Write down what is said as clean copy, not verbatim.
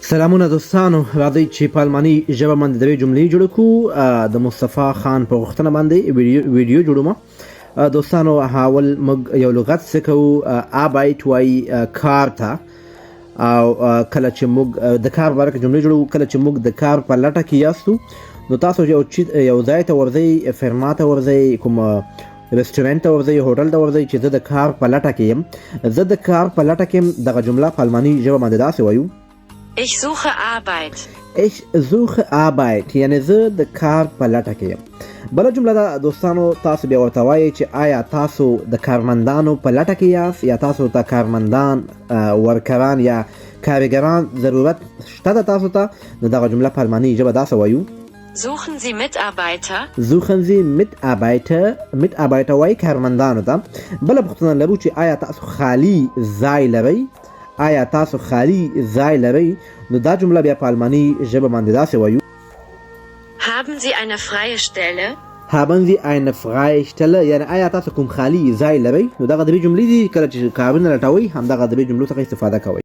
سلامونه دوستانو، راځئ چې په الماني ژبه باندې د جملې جوړ کړو. د مصطفی خان په غوښتنه باندې ویډیو جوړوم. دوستانو، حاول موږ یو لغت څه کوو. آبایت وایي کار ته، او کله چې موږ د کار باره کې جملې جوړو، کله چې موږ د کار په لټه کې یاستو، نو تاسو یو ځای ته ورځئ، فرما ته ورځئ، کوم رستورانت ته ورځئ، هوټل ته ورځئ چې زه د کار په لټه کې یم. زه د کار په لټه کې یم دغه جمله په الماني ژبه باندې داسې وایو: Ich suche Arbeit. Ich suche Arbeit، یعنی زه د کار په لټه کې یم. بله جمله ده دوستانو، تاسو بیا ورته وایئ چې آیا تاسو د کارمندانو په لټه کې یاست، یا تاسو ته کارمندان، ورکران یا کارګران ضرورت شته ده تاسو ته. نو دغه جمله په الماني ژبه داسې وایو: Suchen Sie Mitarbeiter? Suchen Sie Mitarbeiter. Mitarbeiter وایي کارمندانو ته. بله پوښتنه لرو چې آیا تاسو خالي ځای لرئ؟ آیا تاسو خالی ځای لرئ؟ نو دا جمله بیا په الماني ژبه باندې داسې وایو: Haben Sie eine freie Stelle? Haben Sie eine freie Stelle، یعنی آیا تاسو کوم خالی ځای لرئ؟ نو دغه درې جملې دي، کله چې کارونه لټوئ همدغه درې جملو څخه استفاده کوئ.